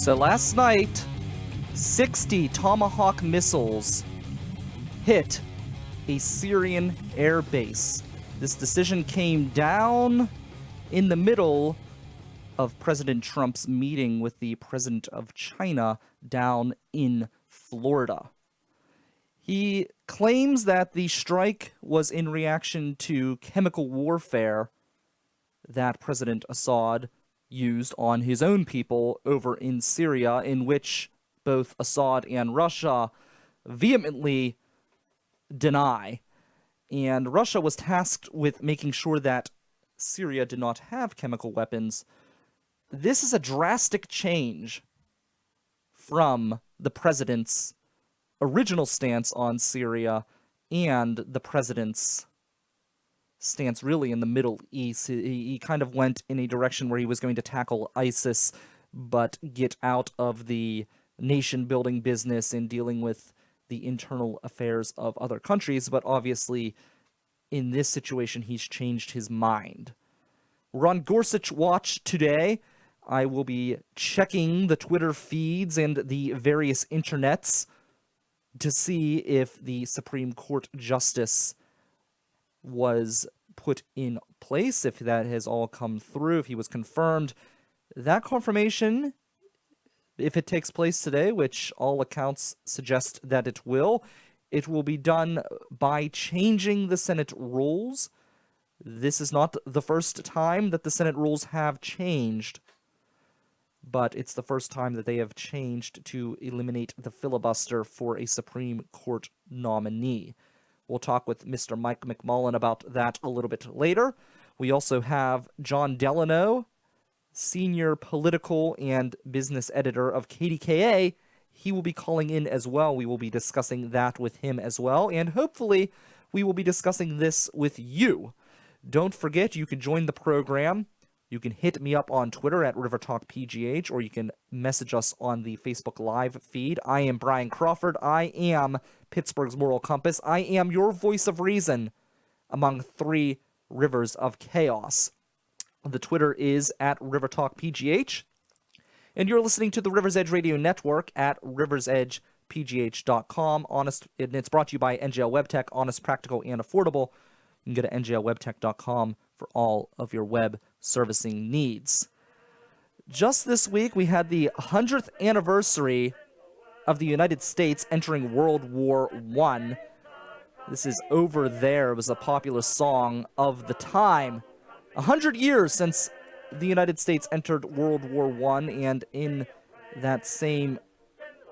So last night, 60 Tomahawk missiles hit a Syrian air base. This decision came down in the middle of President Trump's meeting with the president of China down in Florida. He claims that the strike was in reaction to chemical warfare that President Assad used on his own people over in Syria, in which both Assad and Russia vehemently deny. And Russia was tasked with making sure that Syria did not have chemical weapons. This is a drastic change from the president's original stance on Syria and the president's stance really in the Middle East. He kind of went in a direction where he was going to tackle ISIS, but get out of the nation-building business and dealing with the internal affairs of other countries. But obviously, in this situation, he's changed his mind. We're on Gorsuch Watch today. I will be checking the Twitter feeds and the various internets to see if the Supreme Court justice was put in place, if that has all come through, if he was confirmed. That confirmation, if it takes place today, which all accounts suggest that it will be done by changing the Senate rules. This is not the first time that the Senate rules have changed, but it's the first time that they have changed to eliminate the filibuster for a Supreme Court nominee. We'll talk with Mr. Mike McMullen about that a little bit later. We also have John Delano, senior political and business editor of KDKA. He will be calling in as well. We will be discussing that with him as well, and hopefully we will be discussing this with you. Don't forget, you can join the program. You can hit me up on Twitter at RiverTalkPGH, or you can message us on the Facebook Live feed. I am Brian Crawford. I am Pittsburgh's moral compass. I am your voice of reason among three rivers of chaos. The Twitter is at RiverTalkPGH, and you're listening to the River's Edge Radio Network at riversedgepgh.com. And it's brought to you by NGL WebTech, honest, practical, and affordable. You can go to nglwebtech.com for all of your web servicing needs. Just this week, we had the 100th anniversary of the United States entering World War I. This is Over There. It was a popular song of the time. 100 years since the United States entered World War I, and in that same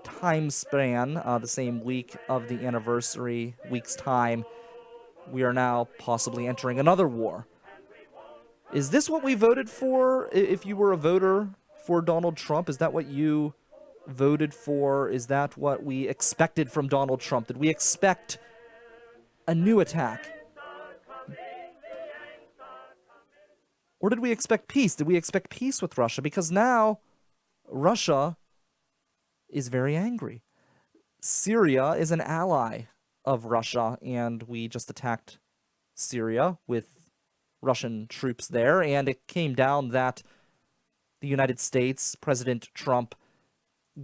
time span, the same week of the anniversary, week's time, we are now possibly entering another war. Is this what we voted for? If you were a voter for Donald Trump, is that what you voted for? Is that what we expected from Donald Trump? Did we expect a new attack? Or did we expect peace? Did we expect peace with Russia? Because now Russia is very angry. Syria is an ally of Russia, and we just attacked Syria with Russian troops there, and it came down that the United States, President Trump,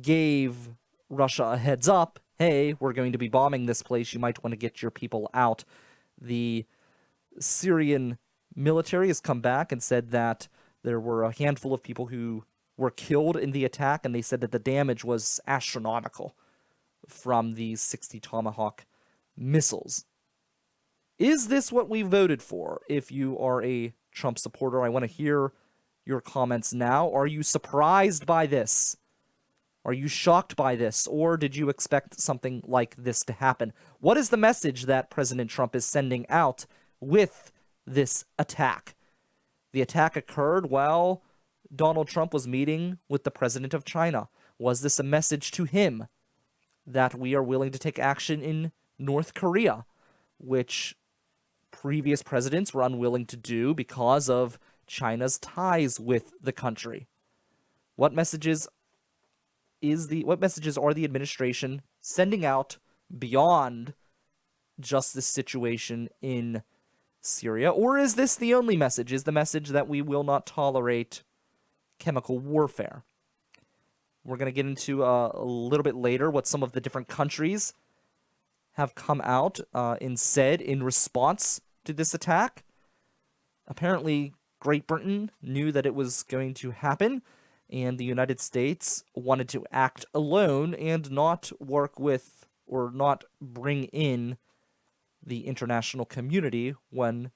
gave Russia a heads up. Hey, we're going to be bombing this place. You might want to get your people out. The Syrian military has come back and said that there were a handful of people who were killed in the attack, and they said that the damage was astronomical from these 60 Tomahawk missiles. Is this what we voted for? If you are a Trump supporter, I want to hear your comments now. Are you surprised by this? Are you shocked by this? Or did you expect something like this to happen? What is the message that President Trump is sending out with this attack? The attack occurred while Donald Trump was meeting with the president of China. Was this a message to him that we are willing to take action in North Korea, which previous presidents were unwilling to do because of China's ties with the country? What messages are the administration sending out beyond just this situation in Syria? Or is this the only message? Is the message that we will not tolerate chemical warfare? We're going to get into a little bit later what some of the different countries have come out and said in response to this attack. Apparently, Great Britain knew that it was going to happen, and the United States wanted to act alone and not work with or not bring in the international community when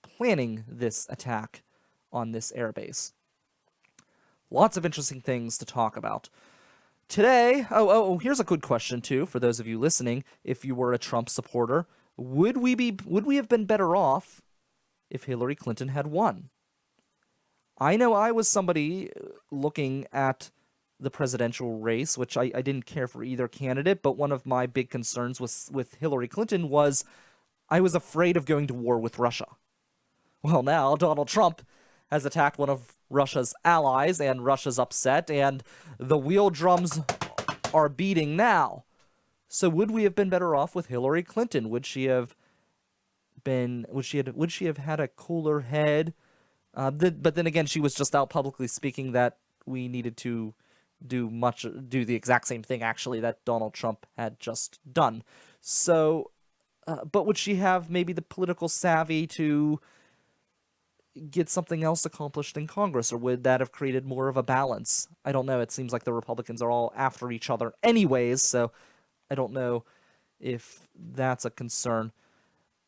planning this attack on this airbase. Lots of interesting things to talk about. Today, here's a good question too for those of you listening. If you were a Trump supporter, would we have been better off if Hillary Clinton had won? I know I was somebody looking at the presidential race, which I didn't care for either candidate, but one of my big concerns with Hillary Clinton was I was afraid of going to war with Russia. Well, now Donald Trump has attacked one of Russia's allies, and Russia's upset, and the wheel drums are beating now. So would we have been better off with Hillary Clinton? Would she have had a cooler head? But then again, she was just out publicly speaking that we needed to do the exact same thing, actually, that Donald Trump had just done. So, but would she have maybe the political savvy to get something else accomplished in Congress, or would that have created more of a balance? I don't know. It seems like the Republicans are all after each other anyways, so I don't know if that's a concern.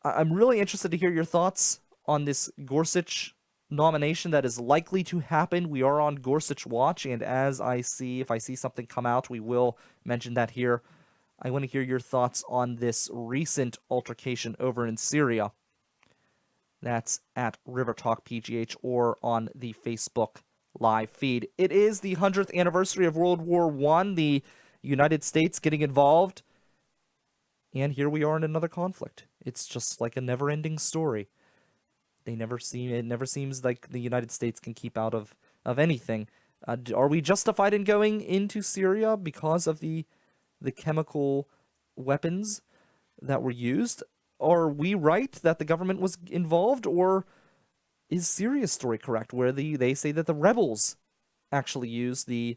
I'm really interested to hear your thoughts on this Gorsuch nomination that is likely to happen. We are on Gorsuch watch, and if I see something come out, we will mention that here. I want to hear your thoughts on this recent altercation over in Syria. That's at River Talk PGH or on the Facebook live feed. It is the 100th anniversary of World War I, the United States getting involved, and here we are in another conflict. It's just like a never-ending story. It never seems like the United States can keep out of anything. Are we justified in going into Syria because of the chemical weapons that were used? Are we right that the government was involved, or is Syria's story correct, where they say that the rebels actually used the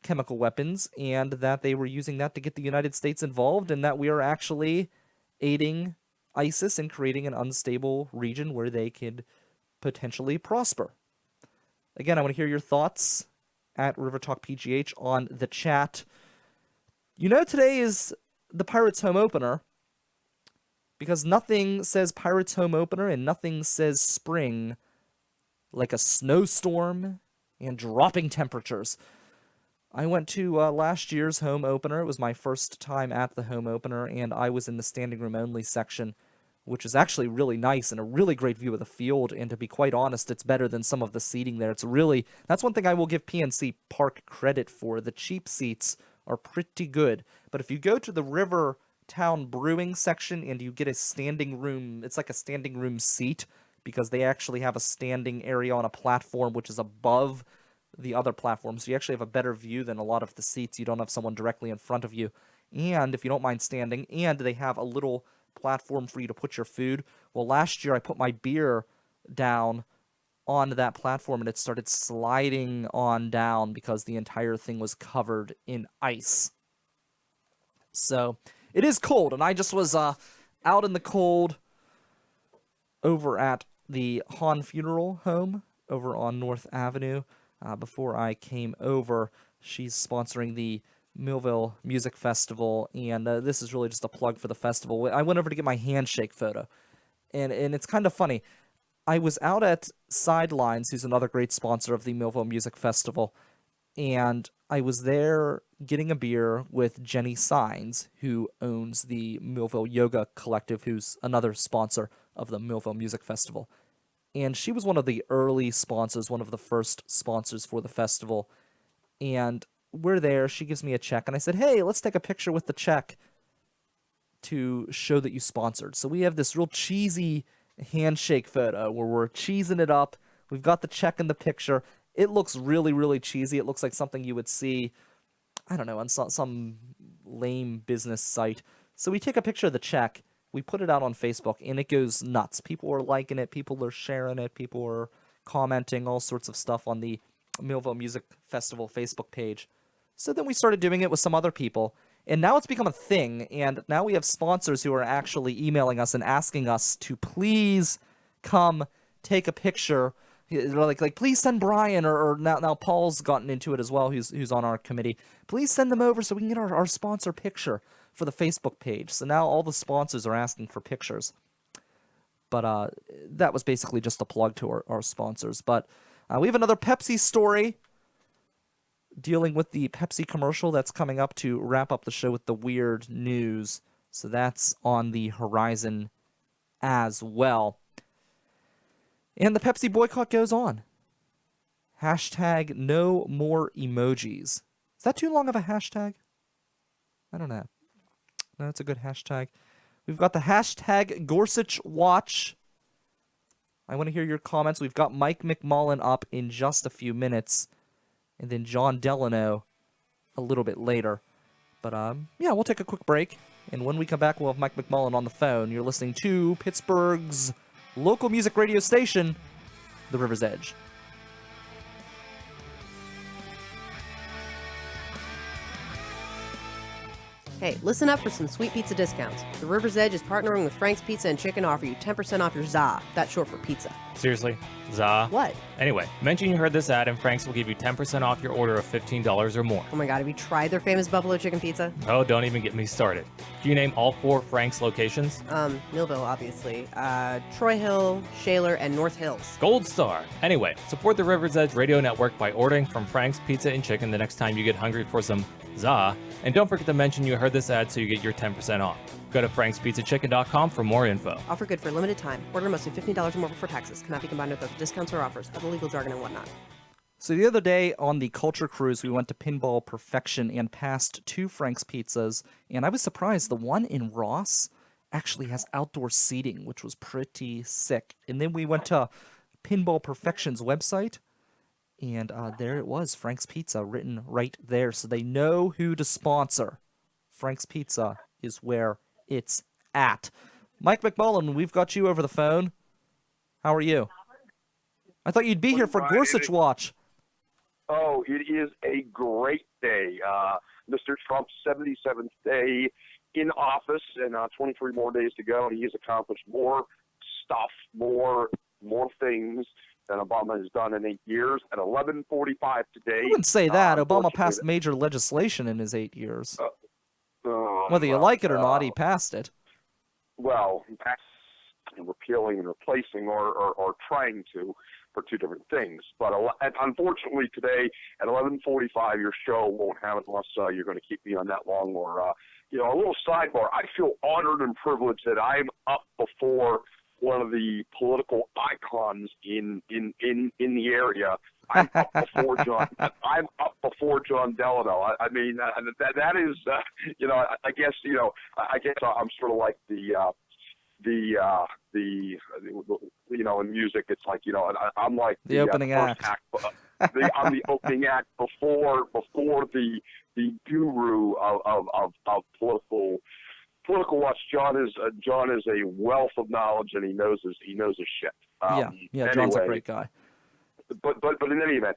chemical weapons and that they were using that to get the United States involved, and that we are actually aiding ISIS and creating an unstable region where they could potentially prosper? Again, I want to hear your thoughts at River Talk PGH on the chat. You know, today is the Pirates home opener, because nothing says Pirates home opener and nothing says spring like a snowstorm and dropping temperatures. I went to last year's home opener. It was my first time at the home opener, and I was in the standing room only section, which is actually really nice and a really great view of the field. And to be quite honest, it's better than some of the seating there. That's one thing I will give PNC Park credit for. The cheap seats are pretty good. But if you go to the River Town Brewing section and you get a standing room, it's like a standing room seat, because they actually have a standing area on a platform which is above the other platform, so you actually have a better view than a lot of the seats. You don't have someone directly in front of you, and if you don't mind standing, and they have a little platform for you to put your food. Well, last year I put my beer down on that platform and it started sliding on down because the entire thing was covered in ice. So it is cold, and I just was out in the cold over at the Hahn Funeral Home over on North Avenue. Before I came over, she's sponsoring the Millville Music Festival, and this is really just a plug for the festival. I went over to get my handshake photo, and it's kind of funny. I was out at Sidelines, who's another great sponsor of the Millville Music Festival, and I was there getting a beer with Jenny Signs, who owns the Millville Yoga Collective, who's another sponsor of the Millville Music Festival. And she was one of the early sponsors, one of the first sponsors for the festival. And we're there, she gives me a check, and I said, hey, let's take a picture with the check to show that you sponsored. So we have this real cheesy handshake photo where we're cheesing it up. We've got the check in the picture. It looks really, really cheesy. It looks like something you would see, I don't know, on some lame business site. So we take a picture of the check, we put it out on Facebook, and it goes nuts. People are liking it, people are sharing it, people are commenting all sorts of stuff on the Millville Music Festival Facebook page. So then we started doing it with some other people. And now it's become a thing, and now we have sponsors who are actually emailing us and asking us to please come take a picture. They're like please send Brian, or now Paul's gotten into it as well, who's on our committee. Please send them over so we can get our sponsor picture for the Facebook page. So now all the sponsors are asking for pictures. But that was basically just a plug to our sponsors. But we have another Pepsi story dealing with the Pepsi commercial that's coming up to wrap up the show with the weird news. So that's on the horizon as well. And the Pepsi boycott goes on. Hashtag no more emojis. Is that too long of a hashtag? I don't know. No, it's a good hashtag. We've got the hashtag Gorsuch Watch. I want to hear your comments. We've got Mike McMullen up in just a few minutes. And then John Delano a little bit later. But, yeah, we'll take a quick break. And when we come back, we'll have Mike McMullen on the phone. You're listening to Pittsburgh's local music radio station, The River's Edge. Hey, listen up for some sweet pizza discounts. The River's Edge is partnering with Frank's Pizza and Chicken to offer you 10% off your ZA. That's short for pizza. Seriously? ZA? What? Anyway, mention you heard this ad and Frank's will give you 10% off your order of $15 or more. Oh my god, have you tried their famous buffalo chicken pizza? Oh, don't even get me started. Can you name all 4 Frank's locations? Millville, obviously. Troy Hill, Shaler, and North Hills. Gold star. Anyway, support the River's Edge radio network by ordering from Frank's Pizza and Chicken the next time you get hungry for some ZA. And don't forget to mention you heard this ad so you get your 10% off. Go to frankspizzachicken.com for more info. Offer good for a limited time. Order must be $15 or more before taxes. Cannot be combined with other discounts or offers. Other legal jargon and whatnot. So the other day on the Culture Cruise, we went to Pinball Perfection and passed 2 Frank's Pizzas. And I was surprised. The one in Ross actually has outdoor seating, which was pretty sick. And then we went to Pinball Perfection's website. And there it was, Frank's Pizza, written right there. So they know who to sponsor. Frank's Pizza is where it's at. Mike McMullen, we've got you over the phone. How are you? I thought you'd be here for Gorsuch Watch. Oh, it is a great day. Mr. Trump's 77th day in office, and 23 more days to go, and he has accomplished more stuff, more things than Obama has done in 8 years. At 11:45 today. I wouldn't say that. Obama passed major legislation in his 8 years. Whether you like it or not, he passed it. Well, that's repealing and replacing or trying to for 2 different things. But unfortunately today at 11:45, your show won't have it unless you're going to keep me on that long. Or, a little sidebar. I feel honored and privileged that I'm up before one of the political icons in the area. I'm up before John. I'm up before John Delano. I mean, that is, I guess I'm sort of like the in music, it's like, I'm like the opening act. I'm the opening act before the guru of political watch. John is a wealth of knowledge, and he knows his shit. Yeah, John's a great guy. But in any event,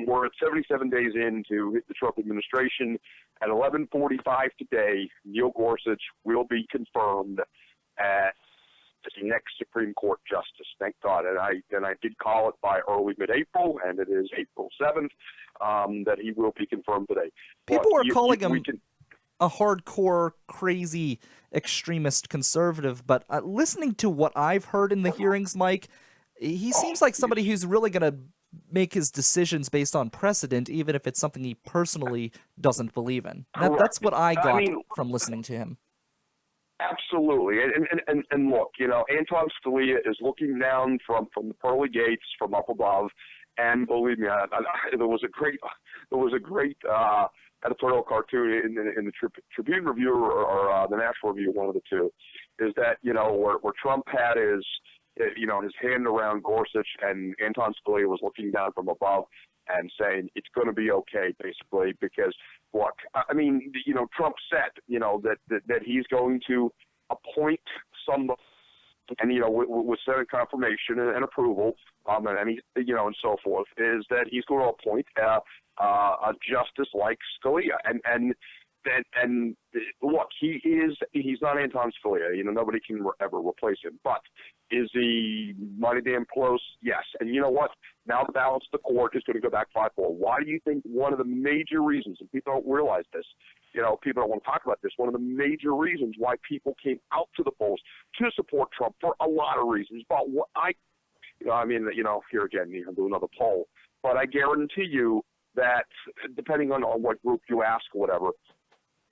we're at 77 days into the Trump administration. At 11:45 today, Neil Gorsuch will be confirmed as the next Supreme Court justice. Thank God. And I did call it by early mid-April, and it is April 7th that he will be confirmed today. People are calling him a hardcore, crazy, extremist conservative, but listening to what I've heard in the hearings, Mike, he seems like somebody who's really going to make his decisions based on precedent, even if it's something he personally doesn't believe in. That's what I got from listening to him. Absolutely, and look, Anton Scalia is looking down from the pearly gates from up above, and believe me, there was a great editorial cartoon in the Tribune Review or the National Review, one of the two, is that where Trump had his hand around Gorsuch, and Anton Scalia was looking down from above and saying it's going to be okay, basically, because look, I mean, Trump said, that he's going to appoint somebody and with Senate confirmation and approval, and and so forth, is that he's going to appoint a justice like Scalia, and look, he's not Anton Scalia. Nobody can ever replace him. But is he mighty damn close? Yes. And you know what? Now the balance of the court is going to go back 5-4. Why do you think one of the major reasons, and people don't realize this, people don't want to talk about this, one of the major reasons why people came out to the polls to support Trump for a lot of reasons. But what here again, do another poll. But I guarantee you that depending on what group you ask or whatever,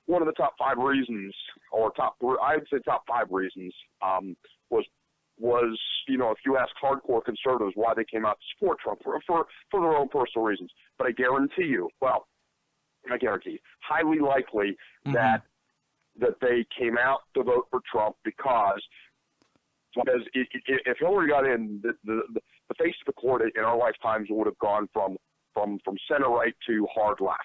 one of the top 5 reasons, or I would say top 5 reasons, was if you ask hardcore conservatives why they came out to support Trump for their own personal reasons. But I guarantee you, highly likely that they came out to vote for Trump because if Hillary got in, the face of the court in our lifetimes would have gone from center right to hard left.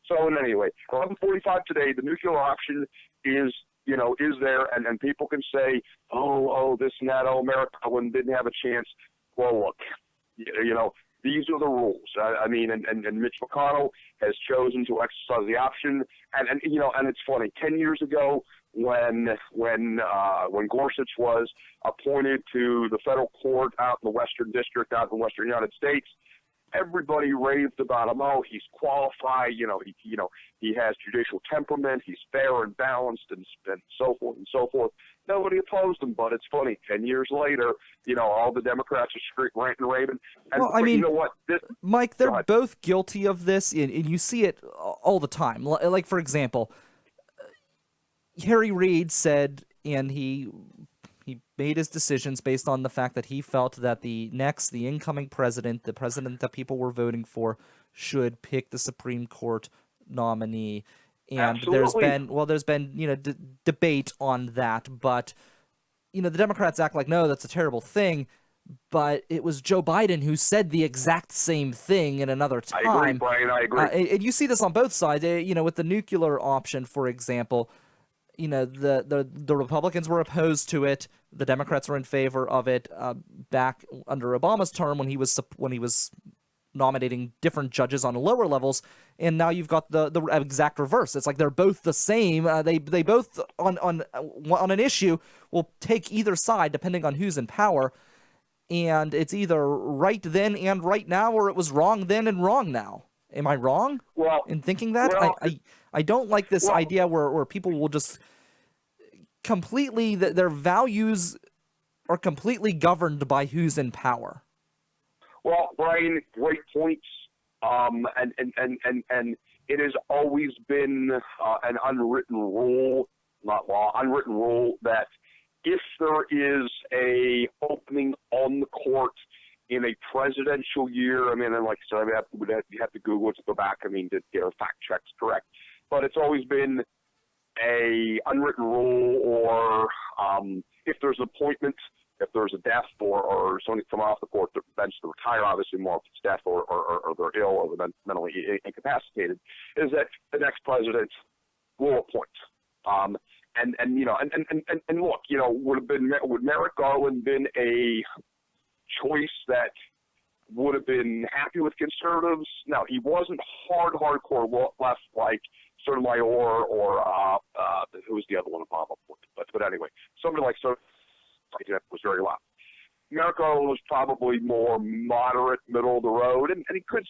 So in any way, 11:45 today, the nuclear option is there, and people can say, oh, this and that, America didn't have a chance. Well, look, these are the rules. And Mitch McConnell has chosen to exercise the option, and it's funny. 10 years ago, when Gorsuch was appointed to the federal court out in the Western District, out in the Western United States, everybody raved about him. Oh, he's qualified. He has judicial temperament. He's fair and balanced, and so forth and so forth. Nobody opposed him, but it's funny. 10 years later, all the Democrats are ranting and raving. And you know what, Mike, they're both guilty of this, and you see it all the time. Like, for example, Harry Reid said, and he made his decisions based on the fact that he felt that the incoming president, the president that people were voting for, should pick the Supreme Court nominee. And Absolutely. there's been debate on that, but the Democrats act like, no, that's a terrible thing, but it was Joe Biden who said the exact same thing in another time. I agree, Brian, I agree. And you see this on both sides, with the nuclear option, for example. The Republicans were opposed to it. The Democrats were in favor of it back under Obama's term when he was nominating different judges on lower levels, and now you've got the exact reverse. It's like they're both the same. They both on an issue will take either side depending on who's in power, and it's either right then and right now, or it was wrong then and wrong now. Am I wrong in thinking that? I don't like this idea where people will just completely, their values are completely governed by who's in power. Well, Brian, great points. And it has always been an unwritten rule, not law, unwritten rule that if there is a opening on the court in a presidential year, and like I said, you have to Google it to go back, to get our fact checks correct. But it's always been a unwritten rule, or if there's an appointment, if there's a death or somebody come off the court bench to retire, obviously more if it's death or they're ill or they're mentally incapacitated, is that the next president will appoint. And look, would Merrick Garland been a choice that would have been happy with conservatives? No, he wasn't hardcore left like Sotomayor or who was the other one Obama put. But anyway, somebody like Sotomayor was very loud. Merrick Garland was probably more moderate, middle of the road, and he could,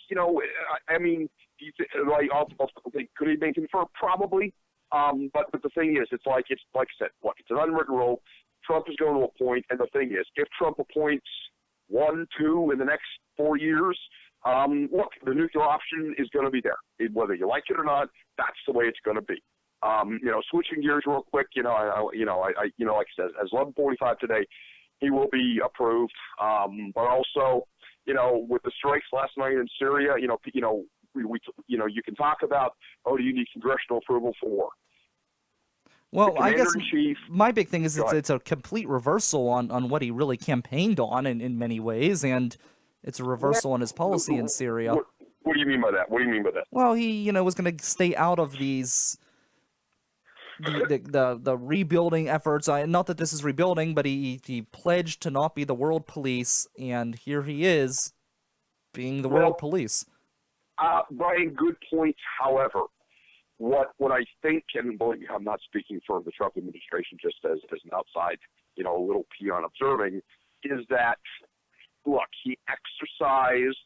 could he make him for probably? But the thing is, it's like I said, look, it's an unwritten rule. Trump is going to appoint, and the thing is, if Trump appoints 1, 2 in the next 4 years, look, the nuclear option is going to be there. Whether you like it or not, that's the way it's going to be. Switching gears real quick, like I said, as 11:45 today, he will be approved. But also, with the strikes last night in Syria, you can talk about, do you need congressional approval for war? Well, I guess my big thing is it's a complete reversal on what he really campaigned on in many ways, and it's a reversal on his policy in Syria. What do you mean by that? Well, he, was going to stay out of these the rebuilding efforts. Not that this is rebuilding, but he pledged to not be the world police, and here he is being the world police. Brian, good point. However, what I think, and believe me, I'm not speaking for the Trump administration just as an outside, little peon observing, is that, look, he exercised,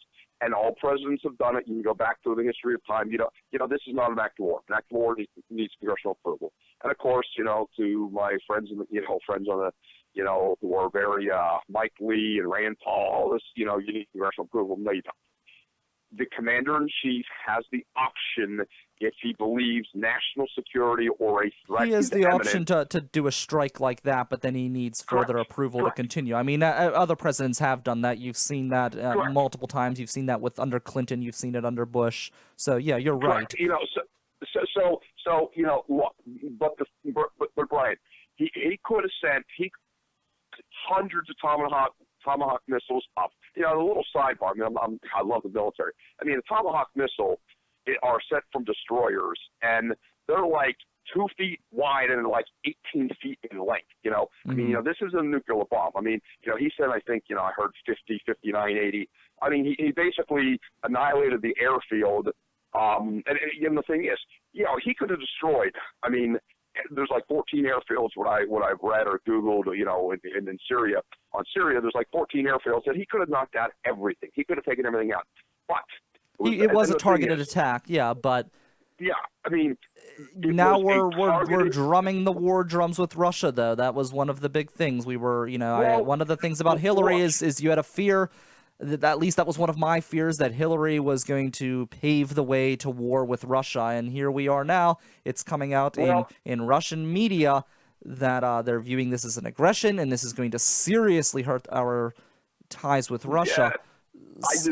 and all presidents have done it. You can go back through the history of time. This is not an act of war. An act of war needs congressional approval. And of course, to my friends friends on the, who are very Mike Lee and Rand Paul, this, you need congressional approval. No, you don't. The commander-in-chief has the option if he believes national security or a threat He has the imminent. option to do a strike like that, but then he needs further approval to continue. I mean, other presidents have done that. You've seen that multiple times. You've seen that under Clinton. You've seen it under Bush. So, yeah, you're right. Look, but Brian, he could have sent hundreds of Tomahawk missiles up. A little sidebar. I love the military. A Tomahawk missile are sent from destroyers, and they're like 2 feet wide and like 18 feet in length. This is a nuclear bomb. He said, I think, I heard 50, 59, 80. He basically annihilated the airfield. And the thing is, he could have destroyed. There's like 14 airfields. What I've read or Googled, in Syria. On Syria, there's like 14 airfields, and he could have knocked out everything. He could have taken everything out. But it was a targeted attack, yeah. But now we're drumming the war drums with Russia, though. That was one of the big things. We were, one of the things about Hillary is you had a fear. At least that was one of my fears, that Hillary was going to pave the way to war with Russia, and here we are now. It's coming out in Russian media that they're viewing this as an aggression, and this is going to seriously hurt our ties with Russia.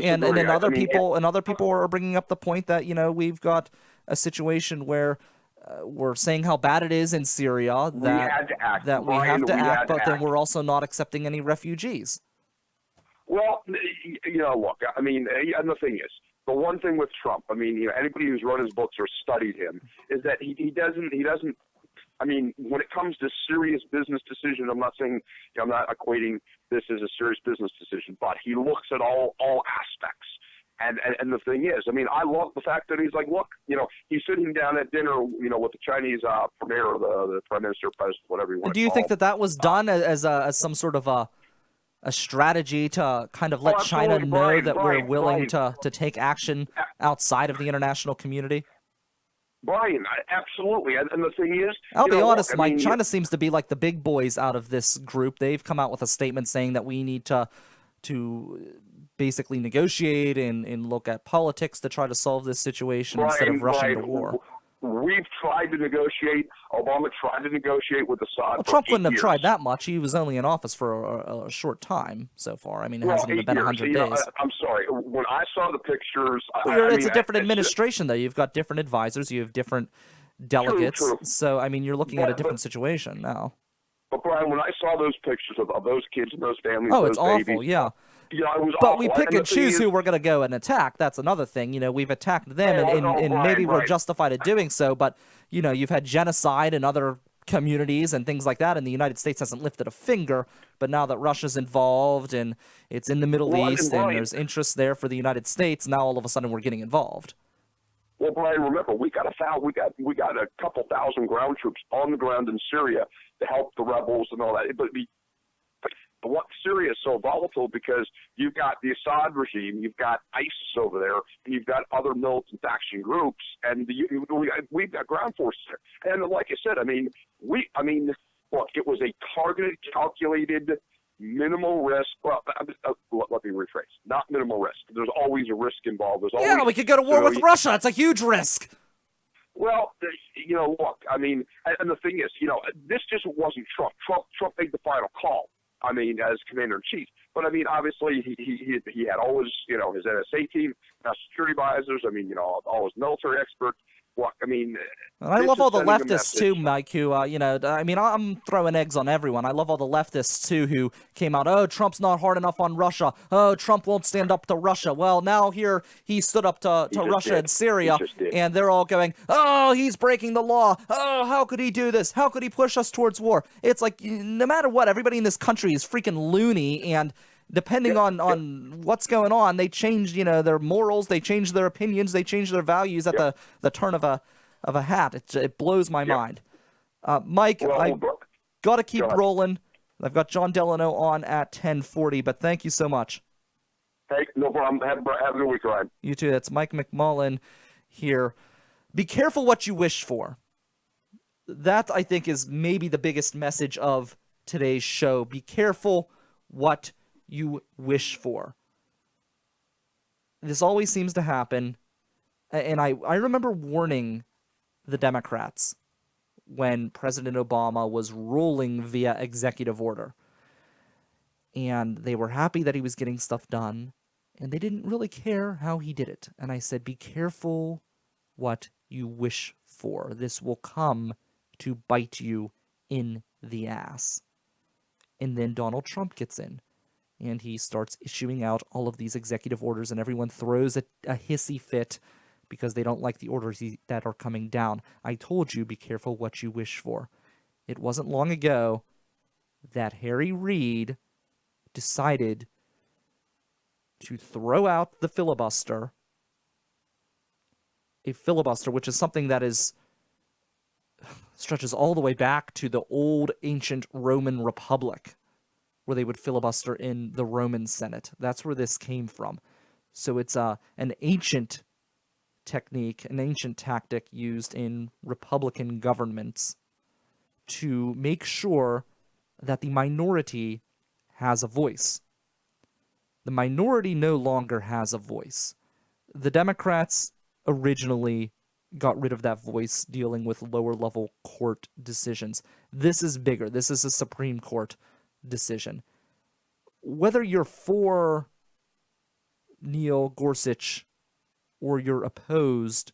And then other people are bringing up the point that we've got a situation where we're saying how bad it is in Syria, that we have to act, but then we're also not accepting any refugees. Well, look, and the thing is, the one thing with Trump, anybody who's run his books or studied him, is that he doesn't, when it comes to serious business decisions, I'm not saying, I'm not equating this as a serious business decision, but he looks at all aspects. And the thing is, I love the fact that he's like, look, he's sitting down at dinner, with the Chinese premier or the prime minister, president, whatever you want to call him. Do you think that was done as some sort of a strategy to kind of let China know that we're willing to take action outside of the international community? Brian, absolutely. And the thing is, I'll be honest, Mike, China seems to be like the big boys out of this group. They've come out with a statement saying that we need to basically negotiate and look at politics to try to solve this situation instead of rushing to war. We've tried to negotiate. Obama tried to negotiate with Assad. Well, Trump wouldn't have tried that much. He was only in office for a short time so far. It hasn't even been 100 days. I'm sorry. When I saw the pictures... it's a different administration, though. You've got different advisors. You have different delegates. True. So, you're looking at a different situation now. But, Brian, when I saw those pictures of those kids and those families, it's awful, yeah. It was but awful. We pick and choose who we're going to go and attack. That's another thing. We've attacked them, and maybe we're justified in doing so. But you've had genocide in other communities and things like that, and the United States hasn't lifted a finger. But now that Russia's involved and it's in the Middle East and there's interest there for the United States, now all of a sudden we're getting involved. Well, Brian, remember we got a couple thousand ground troops on the ground in Syria to help the rebels and all that. But what Syria is so volatile because you've got the Assad regime, you've got ISIS over there, and you've got other militant faction groups, and we've got ground forces there. And like I said, look, it was a targeted, calculated, minimal risk. Well, let me rephrase. Not minimal risk. There's always a risk involved. We could go to war with Russia. It's a huge risk. Well, look, and the thing is, this just wasn't Trump. Trump made the final call. As commander-in-chief. But, obviously, he had all his, his NSA team, security advisors, all his military experts Look, I mean, And I this love is all the sending a leftists too, message. Mike, who, I mean, I'm throwing eggs on everyone. I love all the leftists too who came out, oh, Trump's not hard enough on Russia. Oh, Trump won't stand up to Russia. Well, now here he stood up to He just Russia did. and Syria, He just did. and they're all going, oh, he's breaking the law. Oh, how could he do this? How could he push us towards war? It's like, no matter what, everybody in this country is freaking loony, and depending on what's going on, they change, their morals, they change their opinions, they change their values at the turn of a hat. It blows my mind. Mike, Well, I got to keep rolling. I've got John Delano on at 10:40, but thank you so much. Hey, no problem. Have a good week, Ryan. You too. That's Mike McMullen here. Be careful what you wish for. That, I think, is maybe the biggest message of today's show. Be careful what you wish for. This always seems to happen, and I remember warning the Democrats when President Obama was ruling via executive order. And they were happy that he was getting stuff done, and they didn't really care how he did it. And I said, be careful what you wish for. This will come to bite you in the ass. And then Donald Trump gets in, and he starts issuing out all of these executive orders, and everyone throws a hissy fit because they don't like the orders that are coming down. I told you, be careful what you wish for. It wasn't long ago that Harry Reid decided to throw out the filibuster, a filibuster which is something that stretches all the way back to the old ancient Roman Republic, where they would filibuster in the Roman Senate. That's where this came from. So it's an ancient technique, an ancient tactic used in Republican governments to make sure that the minority has a voice. The minority no longer has a voice. The Democrats originally got rid of that voice dealing with lower-level court decisions. This is bigger. This is a Supreme Court decision. Whether you're for Neil Gorsuch or you're opposed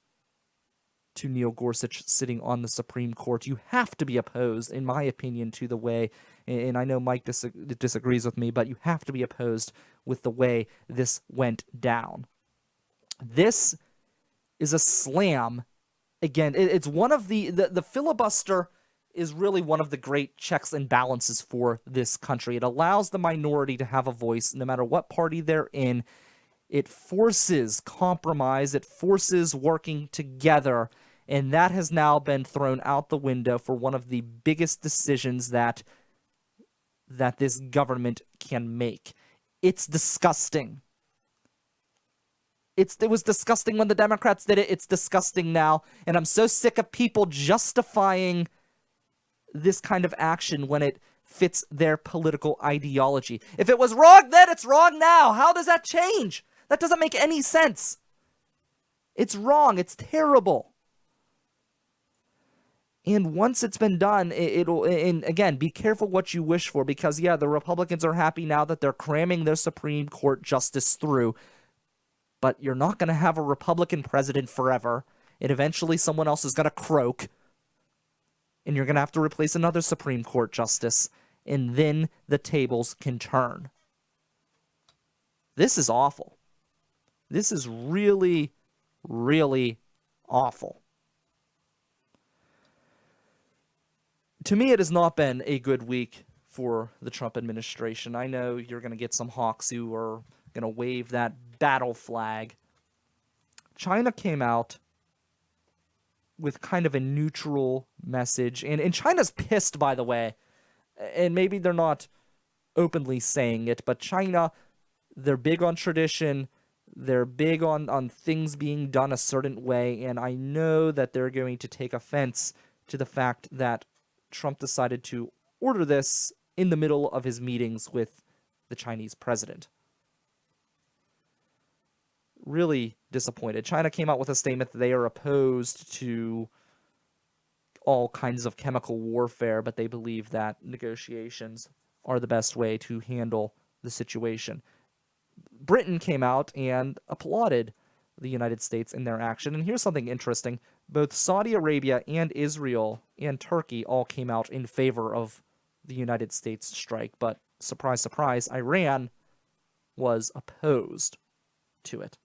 to Neil Gorsuch sitting on the Supreme Court, you have to be opposed, in my opinion, to the way, and I know Mike disagrees with me, but you have to be opposed with the way this went down. This is a slam. Again, it's one of the filibuster is really one of the great checks and balances for this country. It allows the minority to have a voice no matter what party they're in. It forces compromise. It forces working together. And that has now been thrown out the window for one of the biggest decisions that this government can make. It's disgusting. It was disgusting when the Democrats did it. It's disgusting now. And I'm so sick of people justifying this kind of action when it fits their political ideology. If it was wrong then, it's wrong now. How does that change? That doesn't make any sense. It's wrong. It's terrible. And once it's been done, it'll, and again, be careful what you wish for, because yeah, the Republicans are happy now that they're cramming their Supreme Court justice through, but you're not going to have a Republican president forever, and eventually someone else is going to croak, and you're going to have to replace another Supreme Court justice, and then the tables can turn. This is awful. This is really, really awful. To me, it has not been a good week for the Trump administration. I know you're going to get some hawks who are going to wave that battle flag. China came out with kind of a neutral message. And China's pissed, by the way. And maybe they're not openly saying it, but China, they're big on tradition. They're big on things being done a certain way. And I know that they're going to take offense to the fact that Trump decided to order this in the middle of his meetings with the Chinese president. Really disappointed. China came out with a statement that they are opposed to all kinds of chemical warfare, but they believe that negotiations are the best way to handle the situation. Britain came out and applauded the United States in their action. And here's something interesting. both Saudi Arabia and Israel and Turkey all came out in favor of the United States strike, but surprise, surprise, Iran was opposed to it.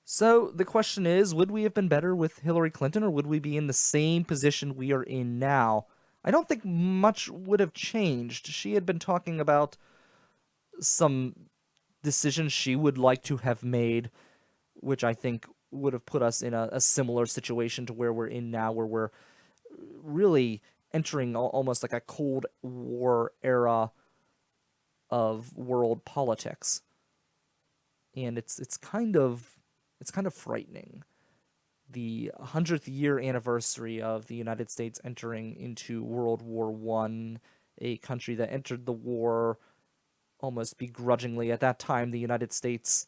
So the question is, would we have been better with Hillary Clinton, or would we be in the same position we are in now? I don't think much would have changed. She had been talking about some decisions she would like to have made, which I think would have put us in a similar situation to where we're in now, where we're really entering almost like a Cold War era of world politics. And it's kind of frightening. The 100th year anniversary of the United States entering into World War I, a country that entered the war almost begrudgingly. At that time, the United States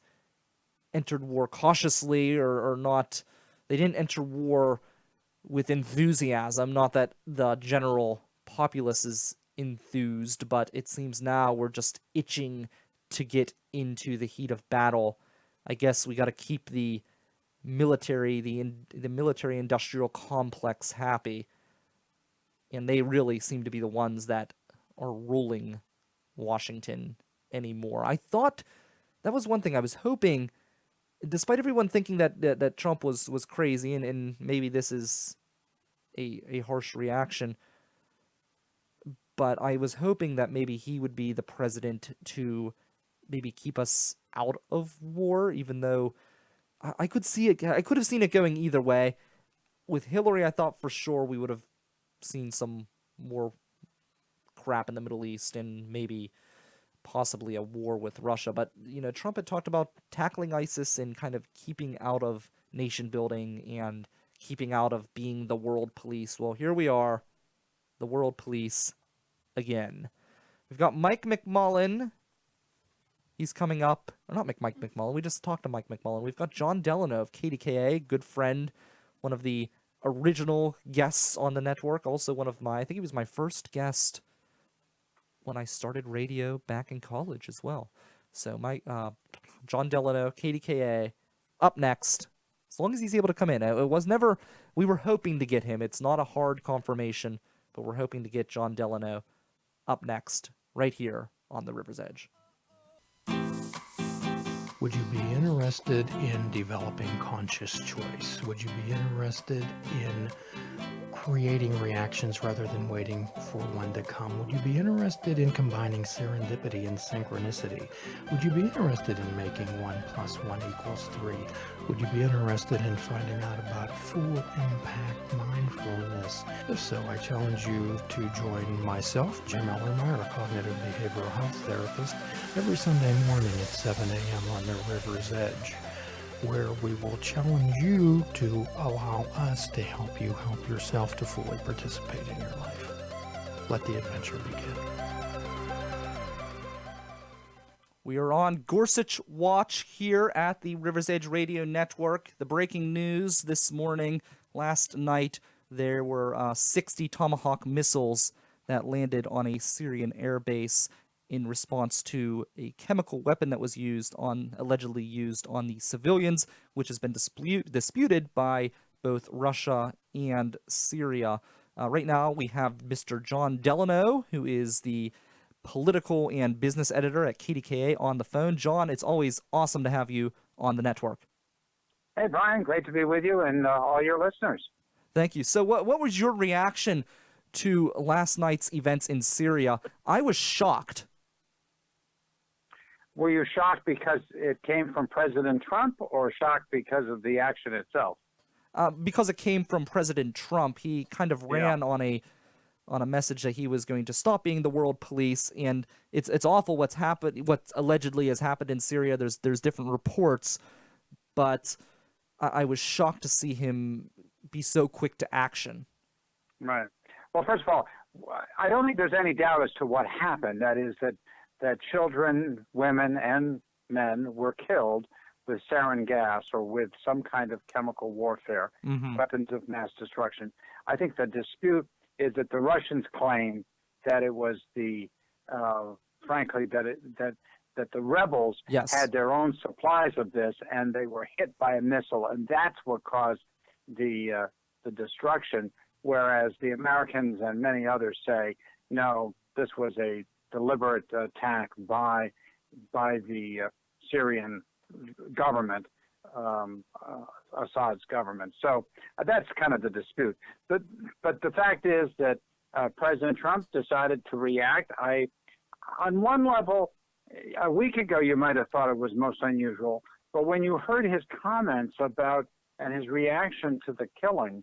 entered war cautiously, or not. They didn't enter war with enthusiasm. Not that the general populace is enthused, but it seems now we're just itching to get into the heat of battle. I guess we got to keep the military, the military industrial complex happy, and they really seem to be the ones that are ruling Washington anymore. I thought that was one thing I was hoping, despite everyone thinking that Trump was crazy, and maybe this is a harsh reaction, but I was hoping that maybe he would be the president to maybe keep us out of war, even though I could see it. I could have seen it going either way. With Hillary, I thought for sure we would have seen some more crap in the Middle East and maybe possibly a war with Russia. But, Trump had talked about tackling ISIS and kind of keeping out of nation building and keeping out of being the world police. Well, here we are, the world police again. We've got Mike McMullen. He's coming up. Or not Mike McMullen. We just talked to Mike McMullen. We've got John Delano of KDKA, good friend, one of the original guests on the network. Also I think he was my first guest when I started radio back in college as well. So John Delano, KDKA, up next. As long as he's able to come in. We were hoping to get him. It's not a hard confirmation, but we're hoping to get John Delano up next, right here on the River's Edge. Would you be interested in developing conscious choice? Would you be interested in creating reactions rather than waiting for one to come? Would you be interested in combining serendipity and synchronicity? Would you be interested in making 1 + 1 = 3? Would you be interested in finding out about full impact mindfulness? If so, I challenge you to join myself, Jim Ellermeyer, a cognitive behavioral health therapist, every Sunday morning at 7 a.m. on the River's Edge, where we will challenge you to allow us to help you help yourself to fully participate in your life. Let the adventure begin. We are on Gorsuch Watch here at the River's Edge Radio Network. The breaking news this morning, last night, there were 60 Tomahawk missiles that landed on a Syrian airbase in response to a chemical weapon that was allegedly used on the civilians, which has been disputed by both Russia and Syria. Right now, we have Mr. John Delano, who is the political and business editor at KDKA, on the phone. John, it's always awesome to have you on the network. Hey, Brian, great to be with you and all your listeners. Thank you. So what was your reaction to last night's events in Syria? I was shocked. Were you shocked because it came from President Trump, or shocked because of the action itself? Because it came from President Trump. He kind of ran on a message that he was going to stop being the world police, and it's awful what allegedly has happened in Syria. There's different reports, but I was shocked to see him be so quick to action. Right. Well, first of all, I don't think there's any doubt as to what happened. That is that children, women, and men were killed with sarin gas or with some kind of chemical warfare, weapons of mass destruction. I think the dispute is that the Russians claim that it was frankly, that the rebels had their own supplies of this, and they were hit by a missile, and that's what caused the destruction, whereas the Americans and many others say, no, this was a deliberate attack by the Syrian government, Assad's government. So that's kind of the dispute. But the fact is that President Trump decided to react. On one level, a week ago, you might have thought it was most unusual, but when you heard his comments about and his reaction to the killing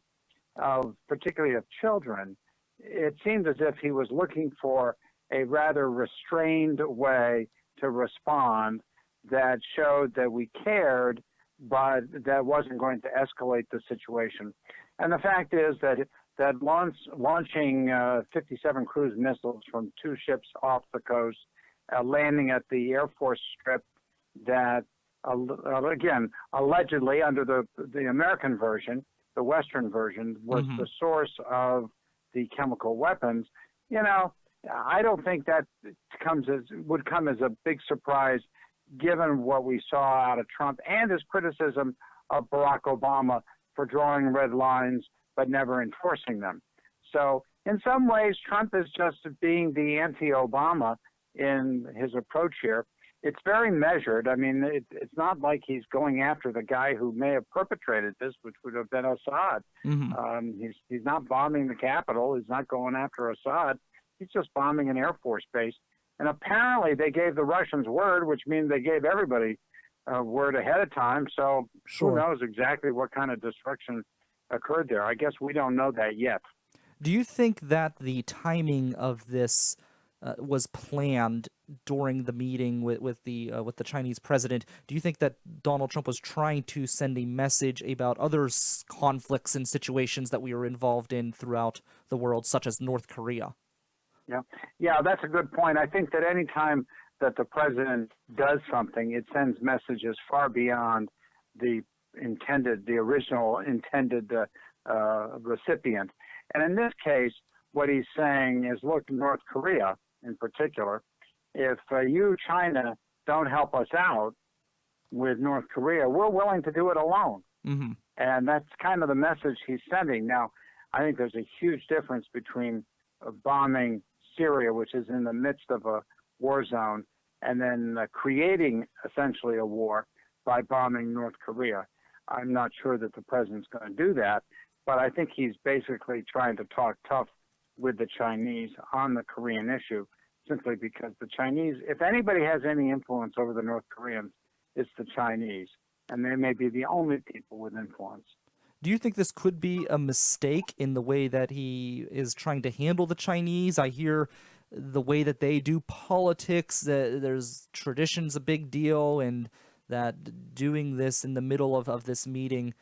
of particularly of children, it seemed as if he was looking for a rather restrained way to respond that showed that we cared, but that wasn't going to escalate the situation. And the fact is that launching 57 cruise missiles from 2 ships off the coast, landing at the Air Force Strip, that again, allegedly under the American version, the Western version, was the source of the chemical weapons. I don't think that would come as a big surprise, given what we saw out of Trump and his criticism of Barack Obama for drawing red lines but never enforcing them. So in some ways, Trump is just being the anti-Obama in his approach here. It's very measured. I mean, it's not like he's going after the guy who may have perpetrated this, which would have been Assad. He's not bombing the Capitol. He's not going after Assad. He's just bombing an Air Force base. And apparently they gave the Russians word, which means they gave everybody word ahead of time. So who knows exactly what kind of destruction occurred there. I guess we don't know that yet. Do you think that the timing of this was planned during the meeting with the Chinese president? Do you think that Donald Trump was trying to send a message about other conflicts and situations that we are involved in throughout the world, such as North Korea? Yeah, that's a good point. I think that any time that the president does something, it sends messages far beyond the original intended recipient. And in this case, what he's saying is, look, North Korea in particular, if you, China, don't help us out with North Korea, we're willing to do it alone. And that's kind of the message he's sending. Now, I think there's a huge difference between bombing Syria, which is in the midst of a war zone, and then creating essentially a war by bombing North Korea. I'm not sure that the president's going to do that, but I think he's basically trying to talk tough with the Chinese on the Korean issue, simply because the Chinese, if anybody has any influence over the North Koreans, it's the Chinese, and they may be the only people with influence. Do you think this could be a mistake in the way that he is trying to handle the Chinese? I hear the way that they do politics, that there's tradition's a big deal, and that doing this in the middle of this meeting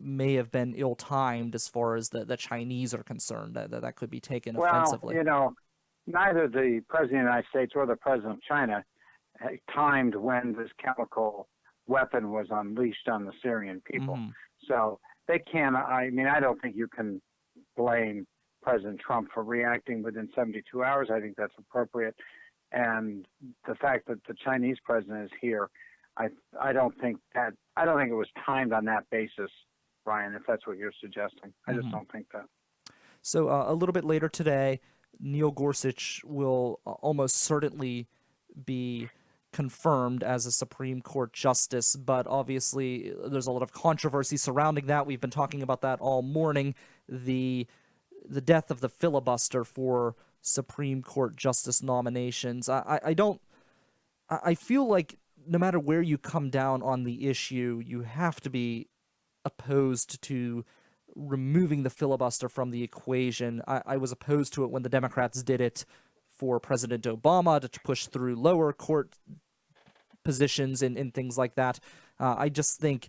may have been ill-timed as far as the Chinese are concerned, that could be taken offensively. Well, neither the President of the United States or the President of China timed when this chemical weapon was unleashed on the Syrian people. So they can't, I don't think you can blame President Trump for reacting within 72 hours. I think that's appropriate. And the fact that the Chinese president is here, I don't think it was timed on that basis, Brian, if that's what you're suggesting. I just don't think that. So a little bit later today, Neil Gorsuch will almost certainly be confirmed as a Supreme Court justice, but obviously there's a lot of controversy surrounding that. We've been talking about that all morning. The death of the filibuster for Supreme Court justice nominations. I feel like no matter where you come down on the issue, you have to be opposed to removing the filibuster from the equation. I was opposed to it when the Democrats did it for President Obama to push through lower court positions and things like that. I just think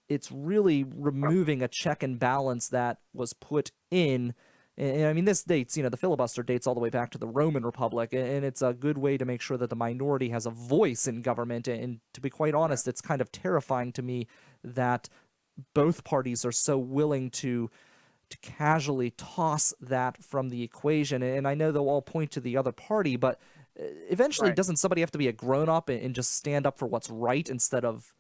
it's really removing a check and balance that was put in. And I mean, this dates, the filibuster dates all the way back to the Roman Republic, and it's a good way to make sure that the minority has a voice in government. And to be quite honest, it's kind of terrifying to me that both parties are so willing to casually toss that from the equation. And I know they'll all point to the other party, but eventually doesn't somebody have to be a grown-up and just stand up for what's right instead of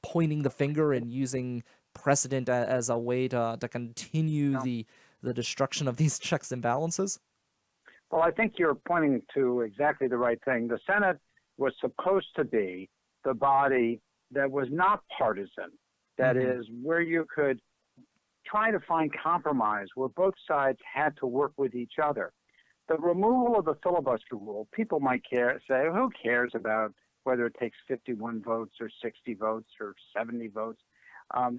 pointing the finger and using precedent as a way to continue the destruction of these checks and balances? Well, I think you're pointing to exactly the right thing. The Senate was supposed to be the body that was not partisan. That is, where you could try to find compromise, where both sides had to work with each other. The removal of the filibuster rule, people might say, who cares about whether it takes 51 votes or 60 votes or 70 votes?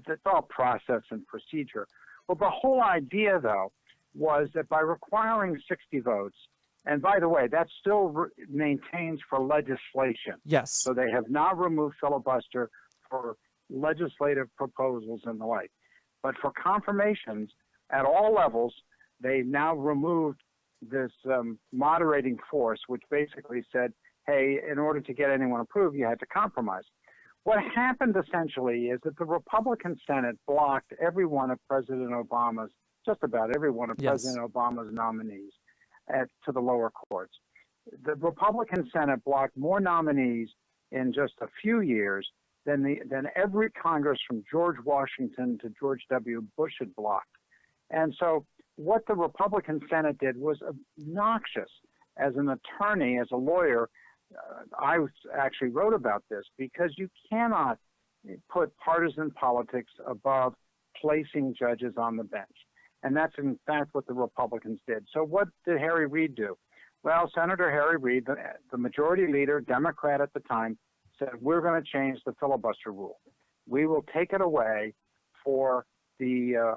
That's all process and procedure. Well, the whole idea, though, was that by requiring 60 votes, and by the way, that still maintains for legislation. Yes. So they have not removed filibuster for legislative proposals and the like. But for confirmations at all levels, they now removed this moderating force, which basically said, hey, in order to get anyone approved, you had to compromise. What happened essentially is that the Republican Senate blocked every one of President Obama's, just about every one of President Obama's nominees to the lower courts. The Republican Senate blocked more nominees in just a few years than every Congress from George Washington to George W. Bush had blocked. And so what the Republican Senate did was obnoxious. As an attorney, as a lawyer, I actually wrote about this because you cannot put partisan politics above placing judges on the bench. And that's, in fact, what the Republicans did. So what did Harry Reid do? Well, Senator Harry Reid, the majority leader, Democrat at the time, said, we're going to change the filibuster rule. We will take it away for the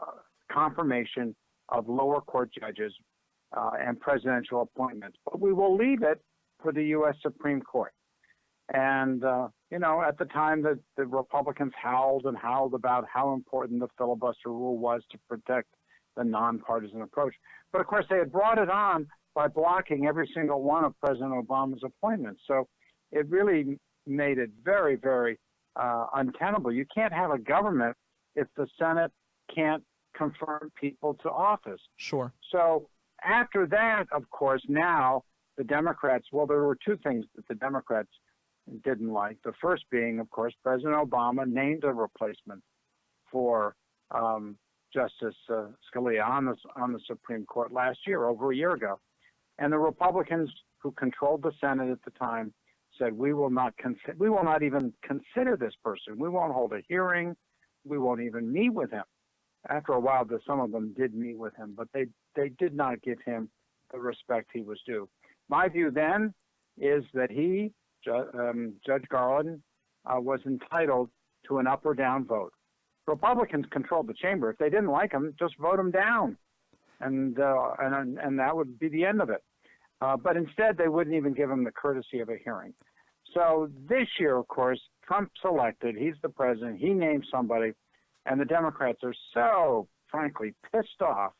confirmation of lower court judges and presidential appointments. But we will leave it for the U.S. Supreme Court. And, at the time, the Republicans howled and howled about how important the filibuster rule was to protect the nonpartisan approach. But, of course, they had brought it on by blocking every single one of President Obama's appointments. So it really made it very, very untenable. You can't have a government if the Senate can't confirm people to office. Sure. So after that, of course, now the Democrats, well, there were two things that the Democrats didn't like. The first being, of course, President Obama named a replacement for Justice Scalia on the Supreme Court last year, over a year ago. And the Republicans who controlled the Senate at the time said, we will not even consider this person. We won't hold a hearing. We won't even meet with him. After a while, some of them did meet with him, but they did not give him the respect he was due. My view then is that Judge Garland, was entitled to an up or down vote. Republicans controlled the chamber. If they didn't like him, just vote him down, and that would be the end of it. But instead, they wouldn't even give him the courtesy of a hearing. So this year, of course, Trump's elected. He's the president. He named somebody, and the Democrats are so, frankly, pissed off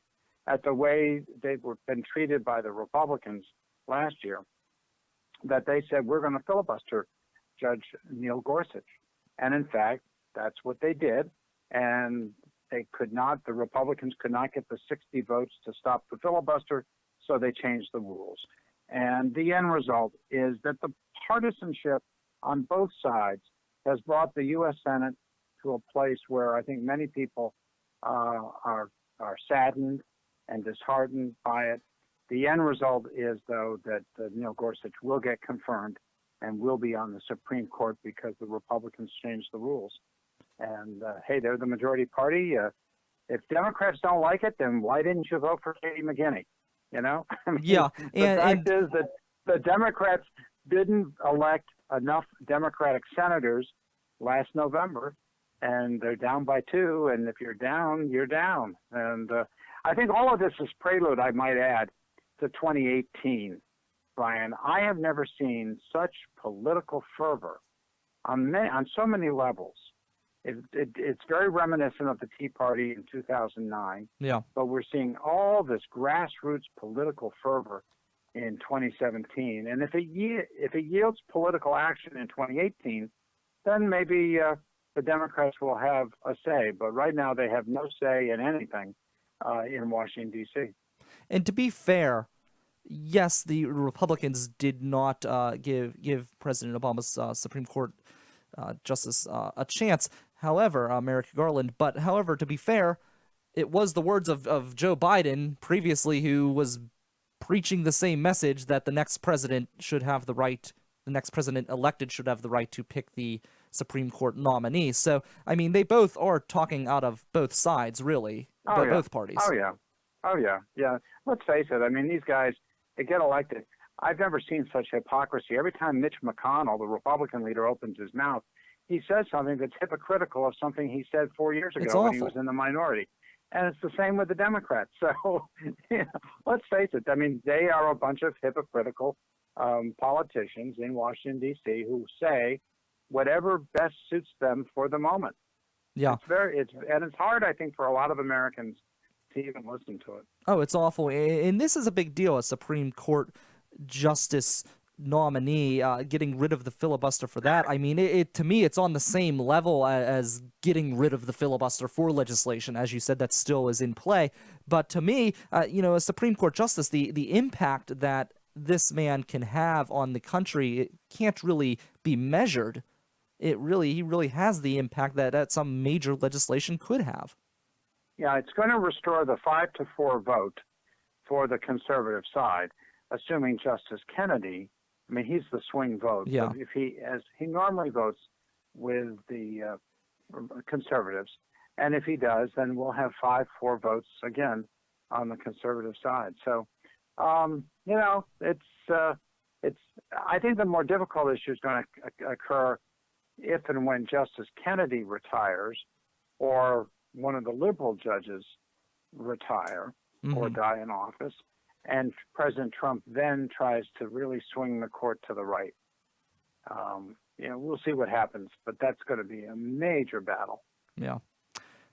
at the way they've been treated by the Republicans last year that they said, we're going to filibuster Judge Neil Gorsuch. And in fact, that's what they did. And the Republicans could not get the 60 votes to stop the filibuster, so they changed the rules. And the end result is that the partisanship on both sides has brought the U.S. Senate to a place where I think many people are saddened and disheartened by it. The end result is, though, that Neil Gorsuch will get confirmed and will be on the Supreme Court because the Republicans changed the rules. And, hey, they're the majority party. If Democrats don't like it, then why didn't you vote for Katie McGinney? I mean, Yeah. The fact is that the Democrats didn't elect enough Democratic senators last November, and they're down by 2. And if you're down, you're down. And I think all of this is prelude, I might add, to 2018. Brian, I have never seen such political fervor on so many levels. It's very reminiscent of the Tea Party in 2009. Yeah. But we're seeing all this grassroots political fervor in 2017. And if it yields political action in 2018, then maybe the Democrats will have a say. But right now they have no say in anything in Washington, D.C. And to be fair, yes, the Republicans did not give President Obama's Supreme Court justice a chance. However, Merrick Garland, but however, to be fair, it was the words of Joe Biden previously who was preaching the same message that the next president elected should have the right to pick the Supreme Court nominee. So, I mean, they both are talking out of both sides, really, both parties. Oh, yeah. Yeah. Let's face it. I mean, these guys, they get elected. I've never seen such hypocrisy. Every time Mitch McConnell, the Republican leader, opens his mouth, he says something that's hypocritical of something he said 4 years ago when he was in the minority. And it's the same with the Democrats. So, let's face it. I mean, they are a bunch of hypocritical politicians in Washington, D.C. who say whatever best suits them for the moment. Yeah. It's hard, I think, for a lot of Americans to even listen to it. Oh, it's awful. And this is a big deal, a Supreme Court justice nominee, getting rid of the filibuster for that. I mean, to me, it's on the same level as getting rid of the filibuster for legislation. As you said, that still is in play. But to me, a Supreme Court justice, the impact that this man can have on the country, it can't really be measured. He really has the impact that some major legislation could have. Yeah, it's going to restore the 5-4 vote for the conservative side, assuming Justice Kennedy, I mean, he's the swing vote. Yeah. If as he normally votes with the conservatives, and if he does, then we'll have 5-4 votes again on the conservative side. So, it's. I think the more difficult issue is going to occur if and when Justice Kennedy retires, or one of the liberal judges retire or die in office, and President Trump then tries to really swing the court to the right. We'll see what happens, but that's going to be a major battle. Yeah.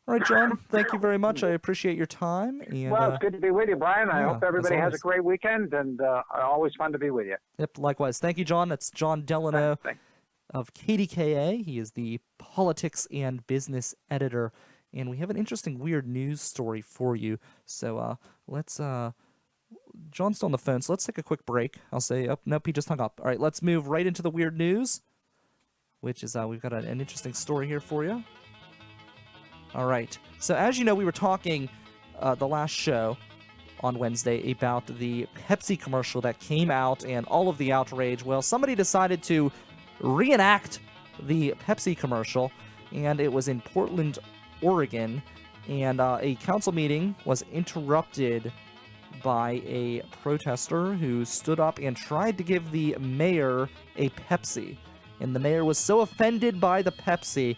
All right, John, thank you very much. I appreciate your time. And, well, it's good to be with you, Brian. I hope everybody has a great weekend, and always fun to be with you. Yep, likewise. Thank you, John. That's John Delano Thanks. of KDKA. He is the politics and business editor, and we have an interesting, weird news story for you. So let's... John's still on the phone, so let's take a quick break. I'll say, oh, nope, he just hung up. All right, let's move right into the weird news, which is we've got an interesting story here for you. All right, so as you know, we were talking the last show on Wednesday about the Pepsi commercial that came out and all of the outrage. Well, somebody decided to reenact the Pepsi commercial, and it was in Portland, Oregon, and a council meeting was interrupted by a protester who stood up and tried to give the mayor a Pepsi. And the mayor was so offended by the Pepsi,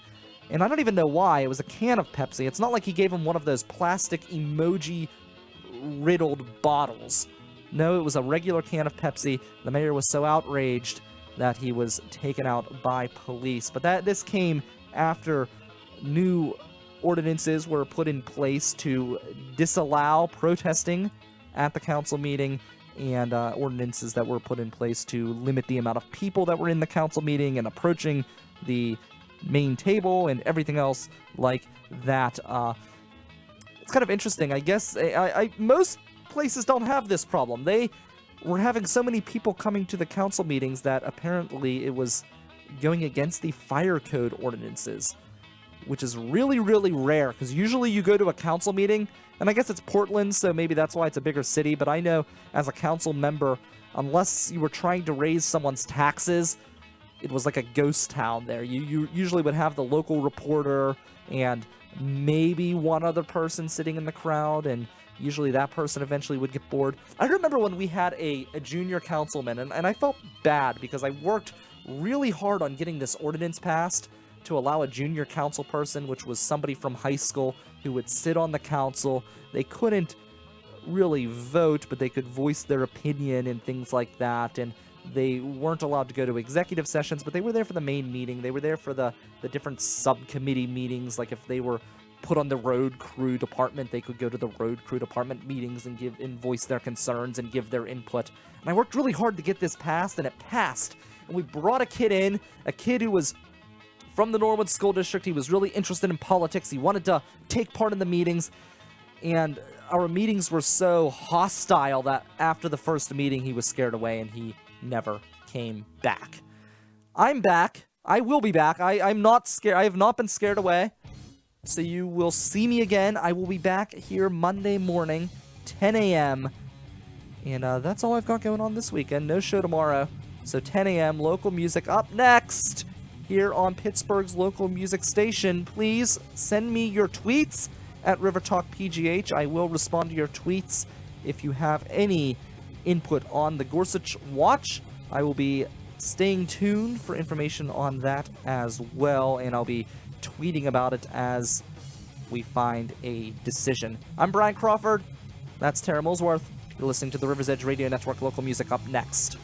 and I don't even know why. It was a can of Pepsi. It's not like he gave him one of those plastic emoji-riddled bottles. No, it was a regular can of Pepsi. The mayor was so outraged that he was taken out by police. But this came after new ordinances were put in place to disallow protesting at the council meeting, and ordinances that were put in place to limit the amount of people that were in the council meeting and approaching the main table and everything else like that. It's kind of interesting. I guess most places don't have this problem. They were having so many people coming to the council meetings that apparently it was going against the fire code ordinances, which is really, really rare, because usually you go to a council meeting, and I guess it's Portland, so maybe that's why it's a bigger city, but I know as a council member, unless you were trying to raise someone's taxes, it was like a ghost town there. You usually would have the local reporter and maybe one other person sitting in the crowd, and usually that person eventually would get bored. I remember when we had a junior councilman, and I felt bad because I worked really hard on getting this ordinance passed to allow a junior council person, which was somebody from high school, who would sit on the council. They couldn't really vote, but they could voice their opinion and things like that, and they weren't allowed to go to executive sessions, but they were there for the main meeting. They were there for the different subcommittee meetings. Like if they were put on the road crew department, they could go to the road crew department meetings and voice their concerns and give their input. And I worked really hard to get this passed, and it passed. And we brought a kid who was from the Norwood School District. He was really interested in politics. He wanted to take part in the meetings, and our meetings were so hostile that after the first meeting, he was scared away, and he never came back. I'm back. I will be back. I'm not scared. I have not been scared away. So you will see me again. I will be back here Monday morning, 10 a.m. And that's all I've got going on this weekend. No show tomorrow. So 10 a.m. local music up next here on Pittsburgh's local music station. Please send me your tweets at River Talk PGH. I will respond to your tweets if you have any input on the Gorsuch Watch. I will be staying tuned for information on that as well, and I'll be tweeting about it as we find a decision. I'm Brian Crawford. That's Tara Molesworth. You're listening to the River's Edge Radio Network. Local music up next.